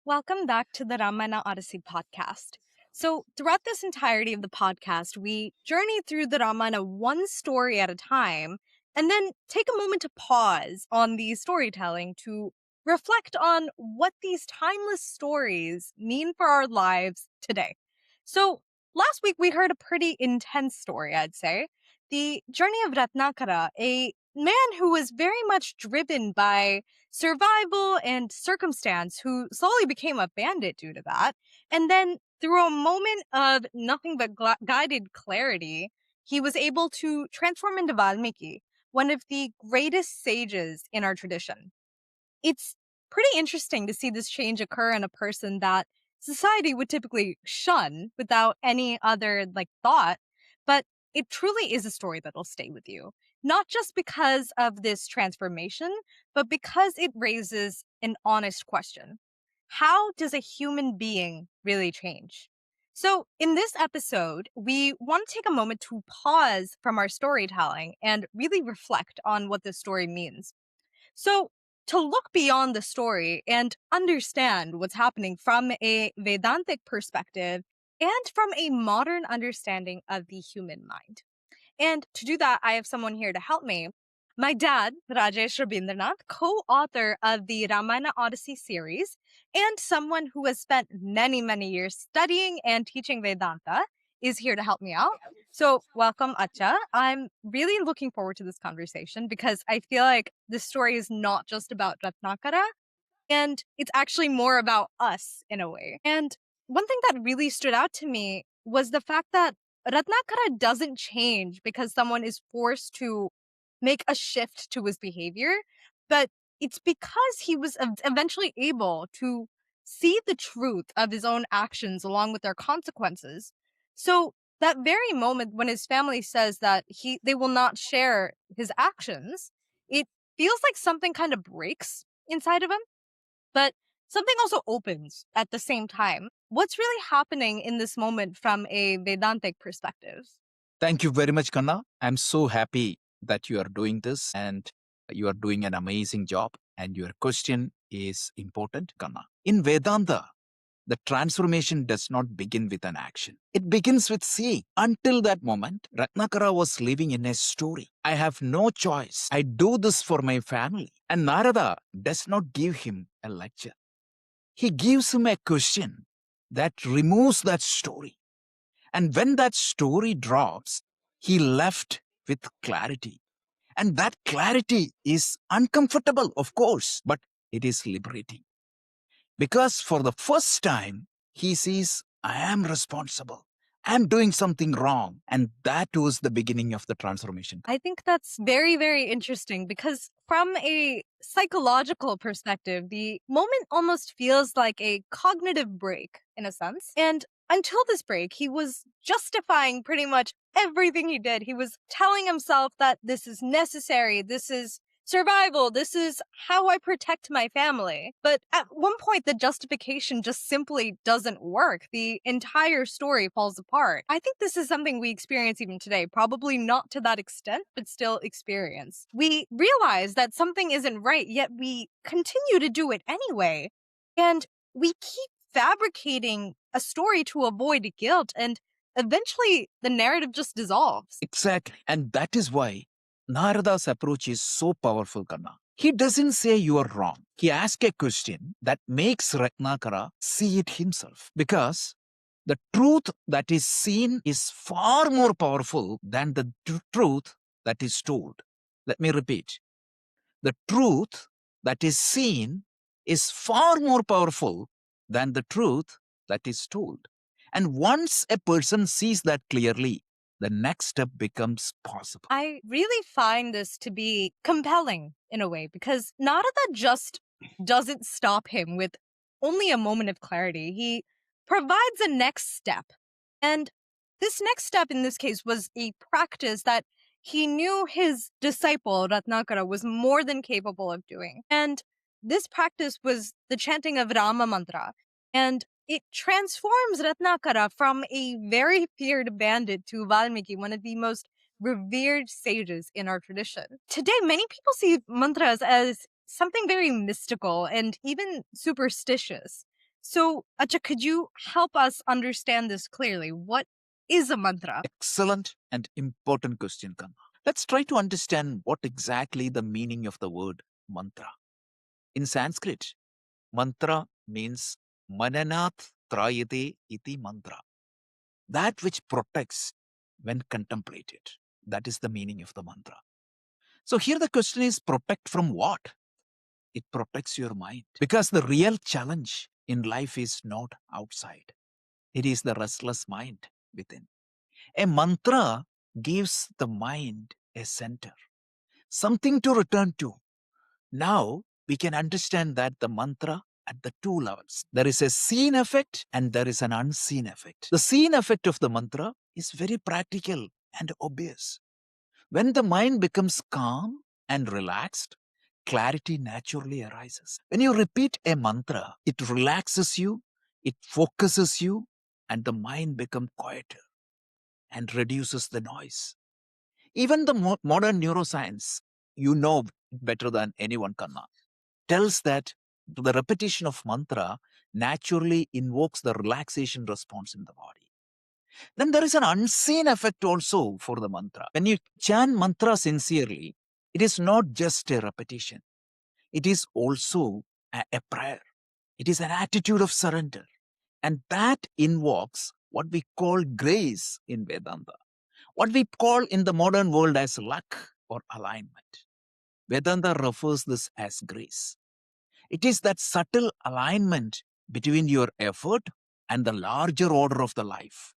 Welcome back to the Ramayana Odyssey podcast. So, throughout this entirety of the podcast, we journey through the Ramayana one story at a time and then take a moment to pause on the storytelling to reflect on what these timeless stories mean for our lives today. So, last week we heard a pretty intense story, I'd say. The journey of Ratnakara, a man who was very much driven by survival and circumstance, who slowly became a bandit due to that. And then, through a moment of nothing but guided clarity, he was able to transform into Valmiki, one of the greatest sages in our tradition. It's pretty interesting to see this change occur in a person that society would typically shun without any other thought, but it truly is a story that'll stay with you. Not just because of this transformation, but because it raises an honest question. How does a human being really change? So, in this episode, we want to take a moment to pause from our storytelling and really reflect on what this story means. So, to look beyond the story and understand what's happening from a Vedantic perspective and from a modern understanding of the human mind. And to do that, I have someone here to help me. My dad, Rajesh Rabindranath, co-author of the Ramayana Odyssey series, and someone who has spent many, many years studying and teaching Vedanta, is here to help me out. So welcome, Acha. I'm really looking forward to this conversation because I feel like this story is not just about Ratnakara, and it's actually more about us in a way. And one thing that really stood out to me was the fact that Ratnakara doesn't change because someone is forced to make a shift to his behavior, but it's because he was eventually able to see the truth of his own actions along with their consequences. So that very moment when his family says that they will not share his actions, it feels like something kind of breaks inside of him, but something also opens at the same time. What's really happening in this moment from a Vedantic perspective? Thank you very much, Kanna. I'm so happy that you are doing this and you are doing an amazing job. And your question is important, Kanna. In Vedanta, the transformation does not begin with an action. It begins with seeing. Until that moment, Ratnakara was living in a story. I have no choice. I do this for my family. And Narada does not give him a lecture. He gives him a question that removes that story. And when that story drops, he left with clarity. And that clarity is uncomfortable, of course, but it is liberating. Because for the first time, he sees, I am responsible. I'm doing something wrong. And that was the beginning of the transformation. I think that's very, very interesting because from a psychological perspective, the moment almost feels like a cognitive break in a sense. And until this break, he was justifying pretty much everything he did. He was telling himself that this is necessary, this is survival, this is how I protect my family. But at one point, the justification just simply doesn't work. The entire story falls apart. I think this is something we experience even today, probably not to that extent, but still experience. We realize that something isn't right, yet we continue to do it anyway. And we keep fabricating a story to avoid guilt, and eventually the narrative just dissolves. Exactly. And that is why Narada's approach is so powerful, Kanna. He doesn't say you are wrong. He asks a question that makes Ratnakara see it himself. Because the truth that is seen is far more powerful than the truth that is told. Let me repeat. The truth that is seen is far more powerful than the truth that is told. And once a person sees that clearly, the next step becomes possible. I really find this to be compelling in a way because Narada just doesn't stop him with only a moment of clarity. He provides a next step. And this next step in this case was a practice that he knew his disciple Ratnakara was more than capable of doing. And this practice was the chanting of Rama mantra. And it transforms Ratnakara from a very feared bandit to Valmiki, one of the most revered sages in our tradition. Today, many people see mantras as something very mystical and even superstitious. So, Acha, could you help us understand this clearly? What is a mantra? Excellent and important question, Kanna. Let's try to understand what exactly the meaning of the word mantra. In Sanskrit, mantra means mananath trayate iti mantra, that which protects when contemplated. That is the meaning of the mantra. So here the question is, protect from what? It protects your mind. Because the real challenge in life is not outside. It is the restless mind within. A mantra gives the mind a center, something to return to. Now we can understand that the mantra at the two levels. There is a seen effect and there is an unseen effect. The seen effect of the mantra is very practical and obvious. When the mind becomes calm and relaxed, clarity naturally arises. When you repeat a mantra, it relaxes you, it focuses you, and the mind becomes quieter and reduces the noise. Even the modern neuroscience, you know better than anyone, Kanna, tells that the repetition of mantra naturally invokes the relaxation response in the body. Then there is an unseen effect also for the mantra. When you chant mantra sincerely, it is not just a repetition. It is also a prayer. It is an attitude of surrender. And that invokes what we call grace in Vedanta, what we call in the modern world as luck or alignment. Vedanta refers this as grace. It is that subtle alignment between your effort and the larger order of the life.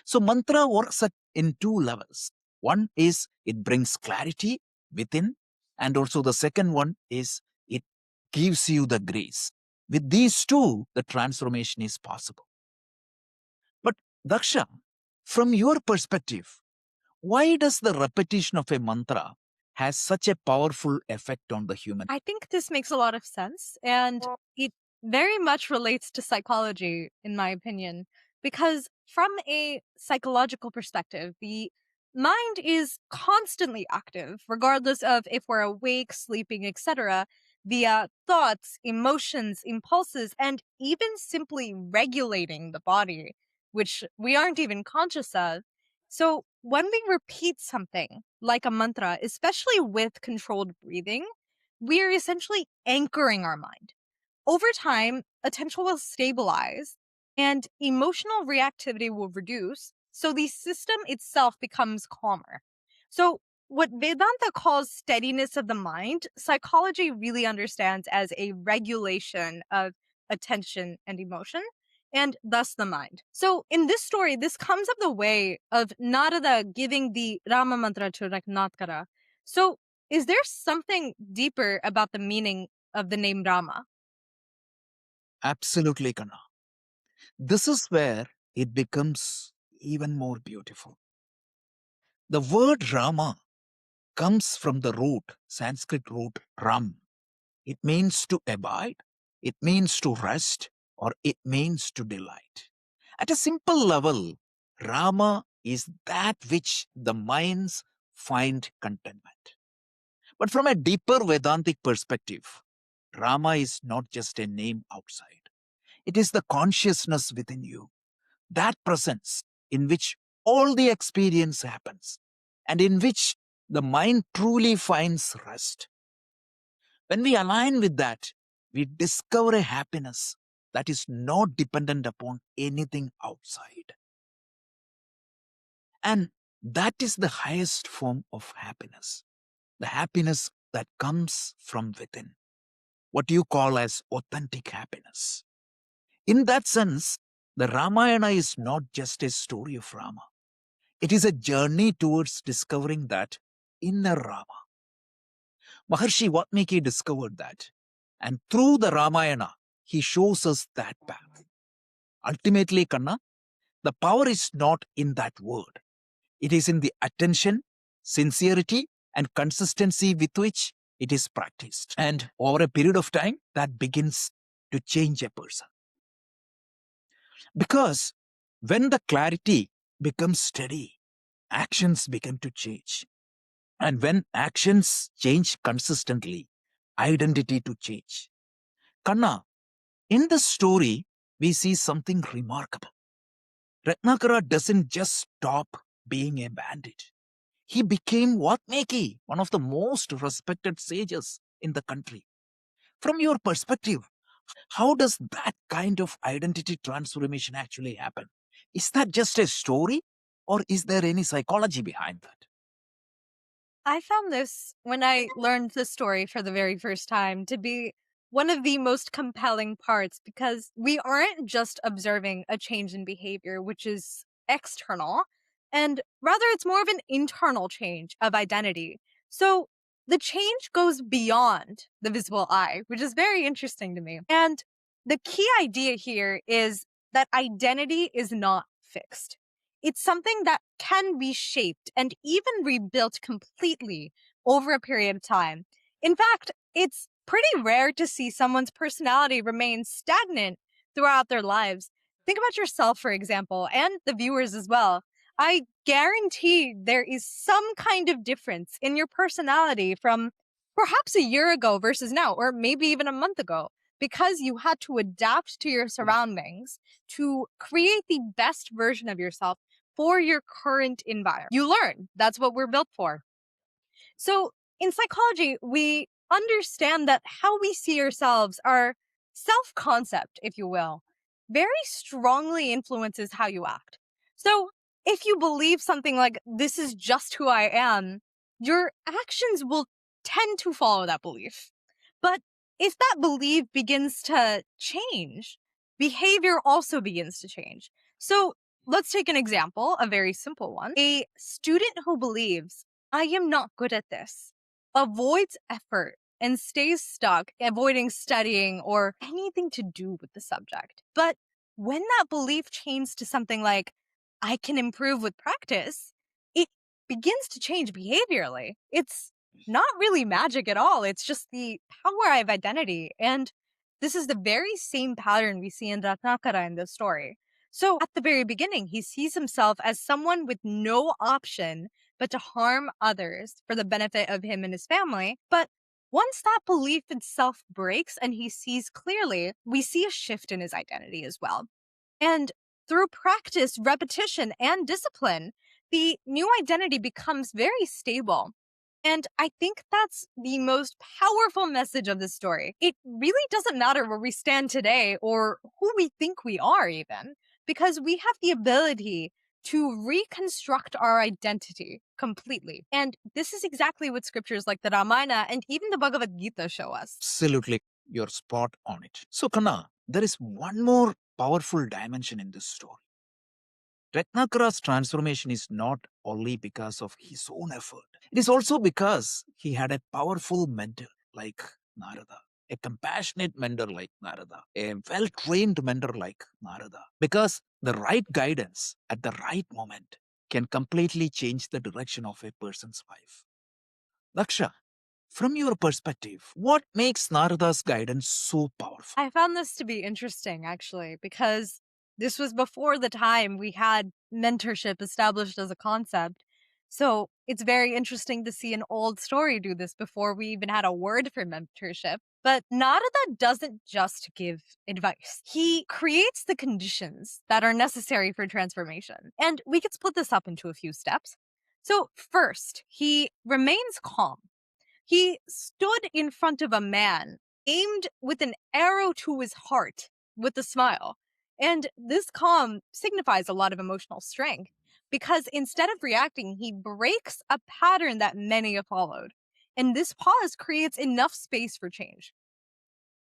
So mantra works in two levels. One is it brings clarity within, and also the second one is it gives you the grace. With these two, the transformation is possible. But Daksha, from your perspective, why does the repetition of a mantra has such a powerful effect on the human? I think this makes a lot of sense, and it very much relates to psychology, in my opinion, because from a psychological perspective, the mind is constantly active, regardless of if we're awake, sleeping, etc., via thoughts, emotions, impulses, and even simply regulating the body, which we aren't even conscious of. So, when we repeat something like a mantra, especially with controlled breathing, we're essentially anchoring our mind. Over time, attention will stabilize and emotional reactivity will reduce, so the system itself becomes calmer. So, what Vedanta calls steadiness of the mind, psychology really understands as a regulation of attention and emotion, and thus the mind. So, in this story, this comes of the way of Narada giving the Rama mantra to Ratnakara. So, is there something deeper about the meaning of the name Rama? Absolutely, Kanna. This is where it becomes even more beautiful. The word Rama comes from the Sanskrit root Ram. It means to abide, it means to rest, or it means to delight. At a simple level, Rama is that which the minds find contentment. But from a deeper Vedantic perspective, Rama is not just a name outside. It is the consciousness within you, that presence in which all the experience happens and in which the mind truly finds rest. When we align with that, we discover a happiness that is not dependent upon anything outside. And that is the highest form of happiness, the happiness that comes from within, what you call as authentic happiness. In that sense, the Ramayana is not just a story of Rama. It is a journey towards discovering that inner Rama. Maharshi Valmiki discovered that. And through the Ramayana, he shows us that path. Ultimately, Kanna, the power is not in that word. It is in the attention, sincerity, and consistency with which it is practiced. And over a period of time, that begins to change a person. Because when the clarity becomes steady, actions begin to change. And when actions change consistently, identity to change. Kanna, in the story, we see something remarkable. Ratnakara doesn't just stop being a bandit. He became Valmiki, one of the most respected sages in the country. From your perspective, how does that kind of identity transformation actually happen? Is that just a story, or is there any psychology behind that? I found this when I learned the story for the very first time to be one of the most compelling parts because we aren't just observing a change in behavior, which is external, and rather it's more of an internal change of identity. So the change goes beyond the visible eye, which is very interesting to me. And the key idea here is that identity is not fixed. It's something that can be shaped and even rebuilt completely over a period of time. In fact, it's pretty rare to see someone's personality remain stagnant throughout their lives. Think about yourself, for example, and the viewers as well. I guarantee there is some kind of difference in your personality from perhaps a year ago versus now, or maybe even a month ago, because you had to adapt to your surroundings to create the best version of yourself for your current environment. You learn. That's what we're built for. So, in psychology, we understand that how we see ourselves, our self concept, if you will, very strongly influences how you act. So, if you believe something like, this is just who I am, your actions will tend to follow that belief. But if that belief begins to change, behavior also begins to change. So, let's take an example, a very simple one. A student who believes, I am not good at this, avoids effort and stays stuck, avoiding studying or anything to do with the subject. But when that belief changes to something like, I can improve with practice, it begins to change behaviorally. It's not really magic at all. It's just the power of identity. And this is the very same pattern we see in Ratnakara in this story. So at the very beginning, he sees himself as someone with no option but to harm others for the benefit of him and his family. But once that belief itself breaks and he sees clearly, we see a shift in his identity as well. And through practice, repetition, and discipline, the new identity becomes very stable. And I think that's the most powerful message of the story. It really doesn't matter where we stand today or who we think we are, even, because we have the ability to reconstruct our identity completely. And this is exactly what scriptures like the Ramayana and even the Bhagavad Gita show us. Absolutely, you're spot on it. So, Kanna, there is one more powerful dimension in this story. Ratnakara's transformation is not only because of his own effort, it is also because he had a powerful mentor like Narada, a compassionate mentor like Narada, a well trained mentor like Narada. Because the right guidance at the right moment can completely change the direction of a person's life. Daksha, from your perspective, what makes Narada's guidance so powerful? I found this to be interesting, actually, because this was before the time we had mentorship established as a concept. So it's very interesting to see an old story do this before we even had a word for mentorship. But Narada doesn't just give advice. He creates the conditions that are necessary for transformation. And we could split this up into a few steps. So first, he remains calm. He stood in front of a man, aimed with an arrow to his heart with a smile. And this calm signifies a lot of emotional strength because instead of reacting, he breaks a pattern that many have followed. And this pause creates enough space for change.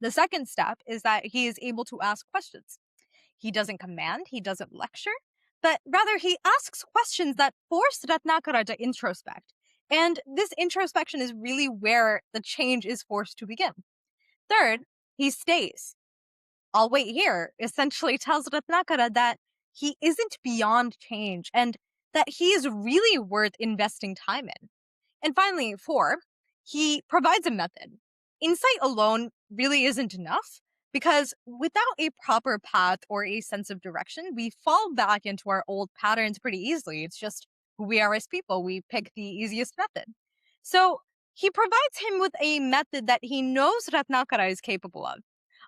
The second step is that he is able to ask questions. He doesn't command, he doesn't lecture, but rather he asks questions that force Ratnakara to introspect. And this introspection is really where the change is forced to begin. Third, he stays. I'll wait here essentially tells Ratnakara that he isn't beyond change and that he is really worth investing time in. And finally, four, he provides a method. Insight alone really isn't enough because without a proper path or a sense of direction, we fall back into our old patterns pretty easily. It's just who we are as people. We pick the easiest method. So he provides him with a method that he knows Ratnakara is capable of.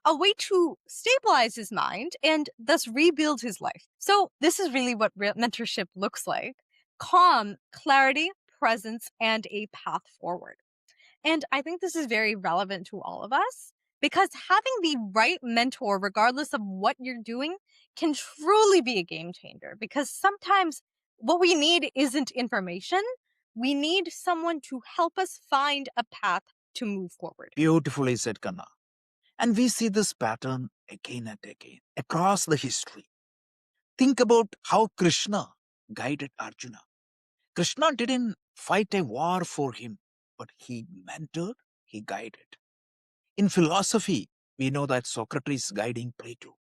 a way to stabilize his mind and thus rebuild his life. So, this is really what mentorship looks like: calm, clarity, presence, and a path forward. And I think this is very relevant to all of us because having the right mentor, regardless of what you're doing, can truly be a game changer. Because sometimes what we need isn't information, we need someone to help us find a path to move forward. Beautifully said, Kanna. And we see this pattern again and again across the history. Think about how Krishna guided Arjuna. Krishna didn't fight a war for him, but he mentored, he guided. In philosophy, we know that Socrates guiding Plato,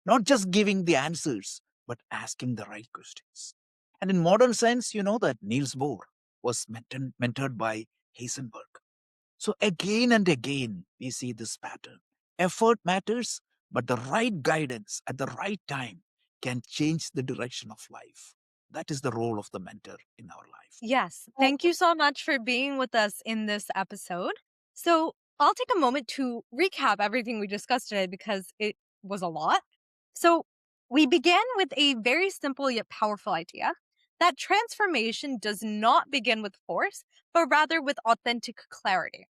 not just giving the answers, but asking the right questions. And in modern science, you know that Niels Bohr was mentored by Heisenberg. So again and again, we see this pattern. Effort matters, but the right guidance at the right time can change the direction of life. That is the role of the mentor in our life. Yes, thank you so much for being with us in this episode. So, I'll take a moment to recap everything we discussed today because it was a lot. So, we began with a very simple yet powerful idea that transformation does not begin with force, but rather with authentic clarity.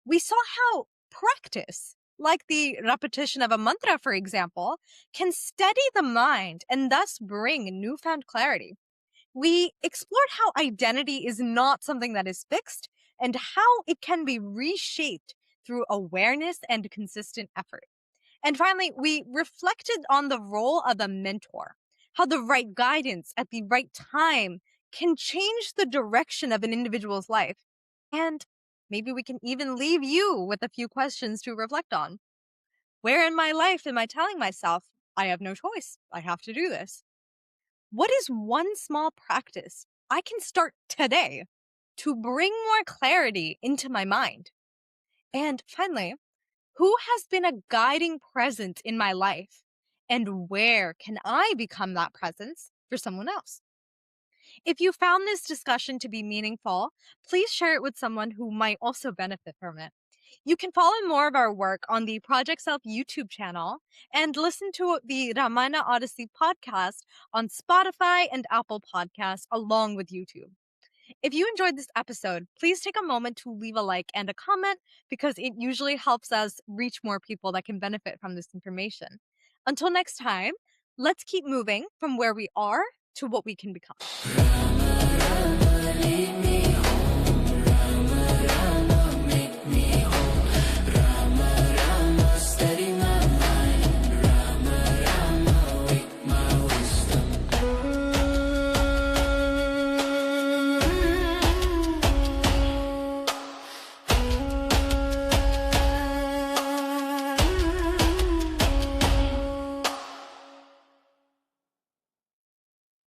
We saw how practice, like the repetition of a mantra, for example, can steady the mind and thus bring newfound clarity. We explored how identity is not something that is fixed and how it can be reshaped through awareness and consistent effort. And finally, we reflected on the role of a mentor, how the right guidance at the right time can change the direction of an individual's life. And maybe we can even leave you with a few questions to reflect on. Where in my life am I telling myself, I have no choice, I have to do this? What is one small practice I can start today to bring more clarity into my mind? And finally, who has been a guiding presence in my life? And where can I become that presence for someone else? If you found this discussion to be meaningful, please share it with someone who might also benefit from it. You can follow more of our work on the Project Self YouTube channel and listen to the Ramayana Odyssey podcast on Spotify and Apple Podcasts along with YouTube. If you enjoyed this episode, please take a moment to leave a like and a comment because it usually helps us reach more people that can benefit from this information. Until next time, let's keep moving from where we are to what we can become.